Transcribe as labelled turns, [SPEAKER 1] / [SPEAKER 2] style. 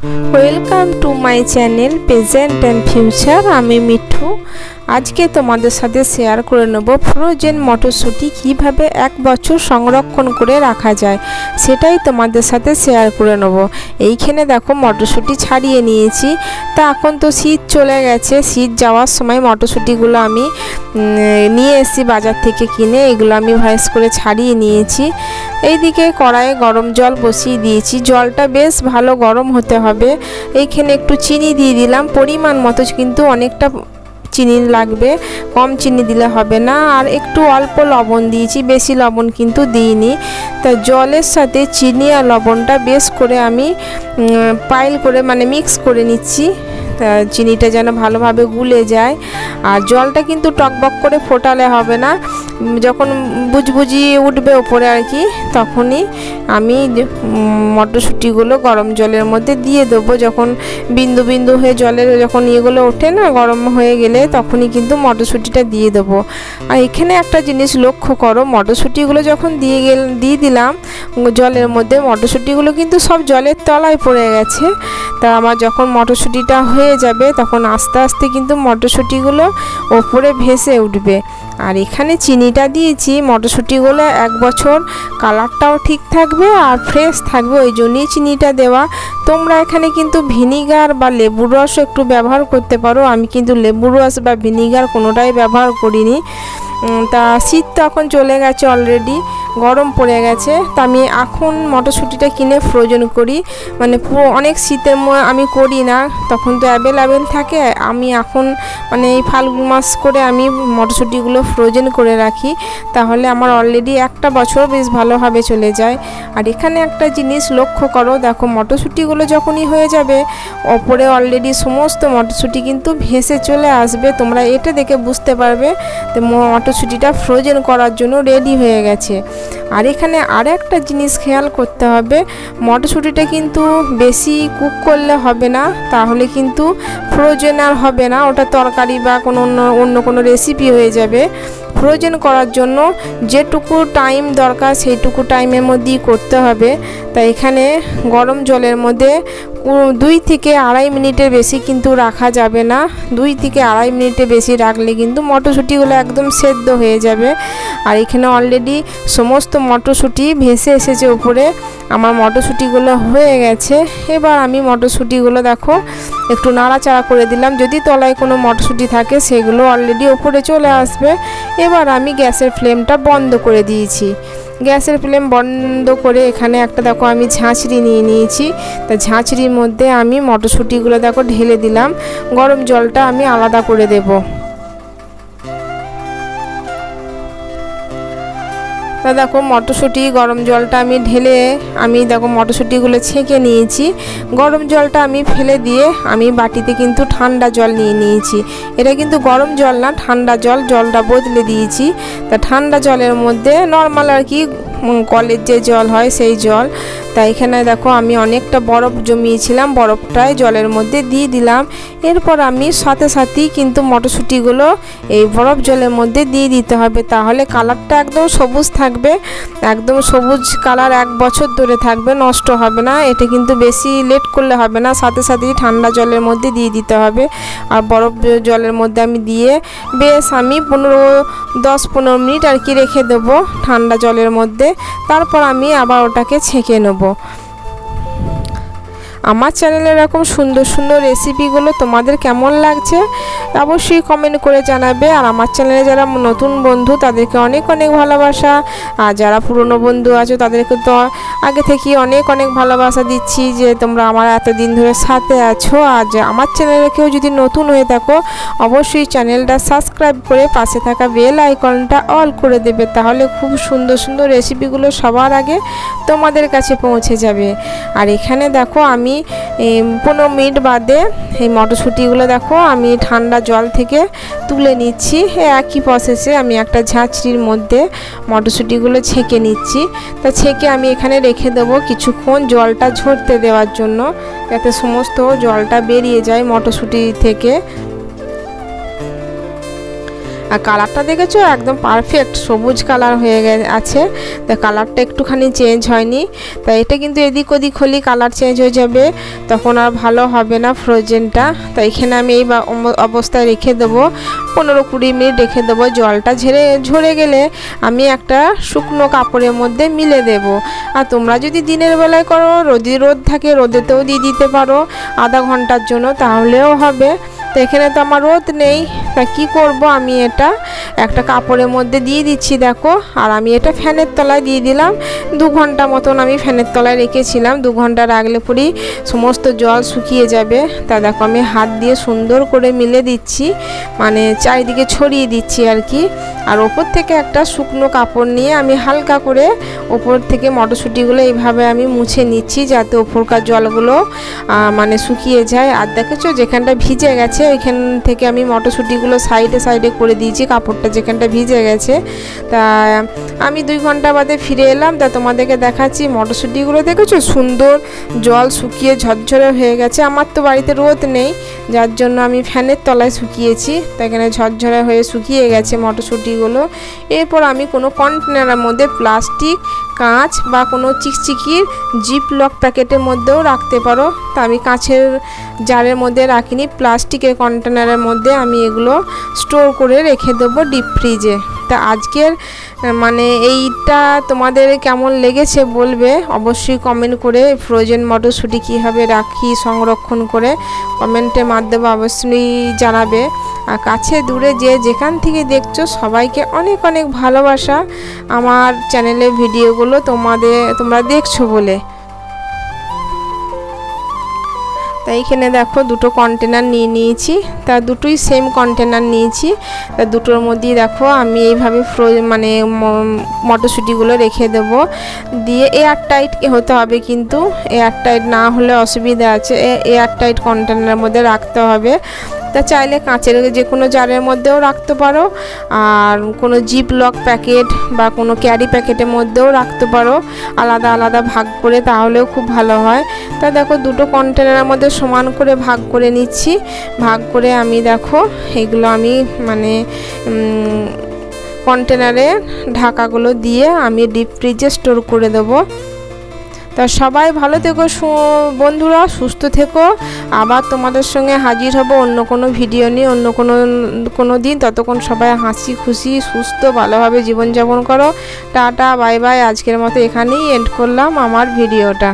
[SPEAKER 1] Welcome to my channel present and future. আমি মিঠু। আজকে তোমাদের সাথে শেয়ার করে নেব ফ্রোজেন মটরশুঁটি কিভাবে 1 বছর সংরক্ষণ করে রাখা যায়, সেটাই তোমাদের সাথে শেয়ার করে নেব। এইখানে দেখো মটরশুঁটি ছাড়িয়ে নিয়েছি। তা এখন তো শীত চলে গেছে, শীত যাওয়ার সময় মটরশুঁটিগুলো আমি নিয়ে এসেছি বাজার থেকে কিনে। এগুলো আমি ভয়েস করে ছাড়িয়ে নিয়েছি। এইদিকে কড়াইয়ে গরম জল বসিয়ে দিয়েছি। জলটা বেশ ভালো গরম হতে হবে। এইখানে একটু চিনি দিয়ে দিলাম, পরিমাণ মতো, কিন্তু অনেকটা চিনি লাগবে, কম চিনি দিলে হবে না। আর একটু অল্প লবণ দিয়েছি, বেশি লবণ কিন্তু দিইনি। তা জলের সাথে চিনি আর লবণটা বেশ করে আমি পাইল করে মিক্স করে নিচ্ছি। তা চিনিটা যেন ভালোভাবে গুলে যায়। আর জলটা কিন্তু টকবক করে ফোটালে হবে না, যখন বুজবুজি উঠবে ওপরে আর কি, তখনই আমি মটরশুঁটিগুলো গরম জলের মধ্যে দিয়ে দেবো। যখন বিন্দু বিন্দু হয়ে জলের যখন ইয়েগুলো ওঠে না, গরম হয়ে গেলে তখনই কিন্তু মটরশুঁটিটা দিয়ে দেবো। আর এখানে একটা জিনিস লক্ষ্য করো, মটরশুঁটিগুলো যখন দিয়ে দিলাম জলের মধ্যে, মটরশুঁটিগুলো কিন্তু সব জলের তলায় পড়ে গেছে। তা আমার যখন মটরশুঁটিটা হয়ে যাবে তখন আস্তে আস্তে কিন্তু মটরশুঁটিগুলো ওপরে ভেসে উঠবে। আর এখানে চিনিটা দিয়েছি, মটরশুঁটিগুলো 1 বছর কালারটাও ঠিক থাকবে আর ফ্রেশ থাকবে, ওই জন্যই চিনিটা দেওয়া। তোমরা এখানে কিন্তু ভিনিগার বা লেবুর রস একটু ব্যবহার করতে পারো। আমি কিন্তু লেবুর রস বা ভিনিগার কোনোটাই ব্যবহার করিনি। তা শীত তো এখন চলে গেছে, অলরেডি গরম পড়ে গেছে। তা আমি এখন মটরশুঁটিটা কিনে ফ্রোজেন করি, অনেক শীতের আমি করি না, তখন তো অ্যাভেলেবেল থাকে। আমি এখন এই ফাল্গুন মাস করে আমি মটরশুঁটিগুলো ফ্রোজেন করে রাখি, তাহলে আমার অলরেডি 1 বছর বেশ ভালোভাবে চলে যায়। আর এখানে একটা জিনিস লক্ষ্য করো, দেখো মটরশুঁটিগুলো যখনই হয়ে যাবে ওপরে অলরেডি সমস্ত মটরশুঁটি কিন্তু ভেসে চলে আসবে। তোমরা এটা দেখে বুঝতে পারবে তো মটরশুঁটিটা ফ্রোজেন করার জন্য রেডি হয়ে গেছে। আর এখানে আর একটা জিনিস খেয়াল করতে হবে, মটরশুঁটিটা কিন্তু বেশি কুক করলে হবে না, তাহলে কিন্তু ফ্রোজেন আর হবে না, ওটা তরকারি বা অন্য কোনো রেসিপি হয়ে যাবে। ফ্রোজেন করার জন্য যেটুকু টাইম দরকার সেইটুকু টাইমের মধ্যেই করতে হবে। তাই এখানে গরম জলের মধ্যে 2 থেকে 2.5 মিনিটের বেশি কিন্তু রাখা যাবে না। 2 থেকে 2.5 মিনিটের বেশি রাখলে কিন্তু মটরশুঁটিগুলো একদম সেদ্ধ হয়ে যাবে। আর এখানে অলরেডি সমস্ত মটরশুঁটি ভেসে এসেছে উপরে, আমার মটরশুঁটিগুলো হয়ে গেছে। এবার আমি মটরশুঁটিগুলো দেখো একটু নাড়াচাড়া করে দিলাম, যদি তলায় কোনো মটরশুঁটি থাকে সেগুলো অলরেডি ওপরে চলে আসবে। এবার আমি গ্যাসের ফ্লেমটা বন্ধ করে দিয়েছি। গ্যাসের ফ্লেম বন্ধ করে এখানে একটা দেখো আমি ঝাঁঝরি নিয়ে নিয়েছি। তা ঝাঁঝরির মধ্যে আমি মটরশুঁটিগুলো দেখো ঢেলে দিলাম, গরম জলটা আমি আলাদা করে দেবো। তা দেখো মটরশুঁটি গরম জলটা আমি ঢেলে দেখো মটরশুঁটিগুলো ছেঁকে নিয়েছি। গরম জলটা আমি ফেলে দিয়ে আমি বাটিতে কিন্তু ঠান্ডা জল নিয়ে নিয়েছি। এটা কিন্তু গরম জল না, ঠান্ডা জল, জলটা বদলে দিয়েছি। তা ঠান্ডা জলের মধ্যে নর্মাল আর কি কলের যে জল হয় সেই জল। তাই এখানে দেখো আমি অনেকটা বরফ জমিয়েছিলাম, বরফটাই জলের মধ্যে দিয়ে দিলাম। এরপর আমি সাথে সাথেই কিন্তু মটরশুঁটিগুলো এই বরফ জলের মধ্যে দিয়ে দিতে হবে, তাহলে কালারটা একদম সবুজ থাকবে, একদম সবুজ কালার 1 বছর ধরে থাকবে, নষ্ট হবে না। এটা কিন্তু বেশি লেট করলে হবে না, সাথে সাথেই ঠান্ডা জলের মধ্যে দিয়ে দিতে হবে। আর বরফ জলের মধ্যে আমি দিয়ে বেশ আমি 10-15 মিনিট আর কি রেখে দেবো ঠান্ডা জলের মধ্যে। তারপর আমি আবার ওটাকে ছেঁকে নেব। আমার চ্যানেলে এরকম সুন্দর সুন্দর রেসিপিগুলো তোমাদের কেমন লাগছে অবশ্যই কমেন্ট করে জানাবে। আর আমার চ্যানেলে যারা নতুন বন্ধু তাদেরকে অনেক অনেক ভালোবাসা, আর যারা পুরনো বন্ধু আছো তাদেরকে তো আগে থেকে অনেক অনেক ভালোবাসা দিচ্ছি যে তোমরা আমার এতদিন ধরে সাথে আছো। আর আমার চ্যানেলে কেউ যদি নতুন হয়ে থাকো অবশ্যই চ্যানেলটা সাবস্ক্রাইব করে পাশে থাকা বেল আইকনটা অল করে দেবে, তাহলে খুব সুন্দর সুন্দর রেসিপিগুলো সবার আগে তোমাদের কাছে পৌঁছে যাবে। আর এখানে দেখো আমি 15 মিনিট বাদে এই মটরশুঁটিগুলো দেখো আমি ঠান্ডা জল থেকে তুলে নিচ্ছি। একই প্রসেসে আমি একটা ঝাঁঝরির মধ্যে মটরশুঁটিগুলো ছেঁকে নিচ্ছি। তা ছেঁকে আমি এখানে রেখে দেবো কিছুক্ষণ জলটা ঝরতে দেওয়ার জন্য, যাতে সমস্ত জলটা বেরিয়ে যায় মটরশুঁটি থেকে। আর কালারটা দেখেছো একদম পারফেক্ট সবুজ কালার হয়ে আছে। তা কালারটা একটুখানি চেঞ্জ হয়নি। তাই এটা কিন্তু এদিক ওদিক হলেই কালার চেঞ্জ হয়ে যাবে, তখন আর ভালো হবে না ফ্রোজেনটা। তো এখানে আমি এই অবস্থায় রেখে দেবো 15-20 মিনিট রেখে দেবো। জলটা ঝরে গেলে আমি একটা শুকনো কাপড়ের মধ্যে মিলে দেব। আর তোমরা যদি দিনের বেলায় করো, রোদ থাকে রোদেতেও দিয়ে দিতে পারো আধা ঘন্টার জন্য, তাহলেও হবে। তো এখানে তো আমার রোদ নেই, তা কী করব, আমি এটা একটা কাপড়ের মধ্যে দিয়ে দিচ্ছি দেখো। আর আমি এটা ফ্যানের তলায় দিয়ে দিলাম। 2 ঘন্টা মতন আমি ফ্যানের তলায় রেখেছিলাম। 2 ঘন্টা রাখলে পরেই সমস্ত জল শুকিয়ে যাবে। তা দেখো আমি হাত দিয়ে সুন্দর করে মিলে দিচ্ছি, মানে চারিদিকে ছড়িয়ে দিচ্ছি আর কি। আর ওপর থেকে একটা শুকনো কাপড় নিয়ে আমি হালকা করে ওপর থেকে মটরশুঁটিগুলো এইভাবে আমি মুছে নিচ্ছি, যাতে ওপরকার জলগুলো মানে শুকিয়ে যায়। আর দেখেছো যেখানটা ভিজে গেছে ওইখান থেকে আমি মটরশুঁটিগুলো সাইডে করে দিয়েছি, কাপড়টা যেখানটা ভিজে গেছে। তা আমি 2 ঘন্টা বাদে ফিরে এলাম। তা তোমাদেরকে দেখাচ্ছি মটরশুঁটিগুলো দেখেছো সুন্দর জল শুকিয়ে ঝরঝরে হয়ে গেছে। আমার তো বাড়িতে রোদ নেই, যার জন্য আমি ফ্যানের তলায় শুকিয়েছি। তা এখানে ঝরঝরে হয়ে শুকিয়ে গেছে মটরশুঁটিগুলো। এরপর আমি কোনো কন্টেনারের মধ্যে প্লাস্টিক, কাঁচ বা কোনো চিকচিকির জিপ লক প্যাকেটের মধ্যেও রাখতে পারো। তা আমি কাঁচের জারের মধ্যে রাখিনি, প্লাস্টিকের কন্টেনারের মধ্যে আমি এগুলো স্টোর করে রেখে দেবো ডিপ ফ্রিজে। তা আজকের মানে এইটা তোমাদের কেমন লেগেছে বলবে অবশ্যই কমেন্ট করে। ফ্রোজেন মটরশুঁটি কীভাবে রাখি সংরক্ষণ করে কমেন্টের মাধ্যমে অবশ্যই জানাবে। আর কাছে দূরে যে যেখান থেকে দেখছো সবাইকে অনেক অনেক ভালোবাসা আমার চ্যানেলের ভিডিওগুলো তোমরা দেখছো বলে। তাই এখানে দেখো 2টো কন্টেনার নিয়ে নিয়েছি। তা দুটোই সেম কন্টেনার নিয়েছি। তা দুটোর মধ্যেই দেখো আমি এইভাবে মানে মটরশুঁটিগুলো রেখে দেব। দিয়ে এয়ার টাইট হতে হবে, কিন্তু এয়ার টাইট না হলে অসুবিধা আছে, এয়ার টাইট কন্টেনারের মধ্যে রাখতে হবে। তা চাইলে কাঁচের যে কোনো জারের মধ্যেও রাখতে পারো, আর কোনো জিপ লক প্যাকেট বা কোনো ক্যারি প্যাকেটের মধ্যেও রাখতে পারো, আলাদা আলাদা ভাগ করে, তাহলেও খুব ভালো হয়। তা দেখো 2টো কন্টেনারের মধ্যে সমান করে ভাগ করে নিচ্ছি। ভাগ করে আমি দেখো এগুলো আমি মানে কন্টেনারে ঢাকাগুলো দিয়ে আমি ডিপ ফ্রিজে স্টোর করে দেবো। তা সবাই ভালো থেকো বন্ধুরা, সুস্থ থেকো। আবার তোমাদের সঙ্গে হাজির হব অন্য কোনো ভিডিও নিয়ে অন্য কোনো দিন। ততক্ষণ সবাই হাসি খুশি সুস্থ ভালোভাবে জীবনযাপন করো। Tata bye bye. আজকের মতো এখানেই এন্ড করলাম আমার ভিডিওটা।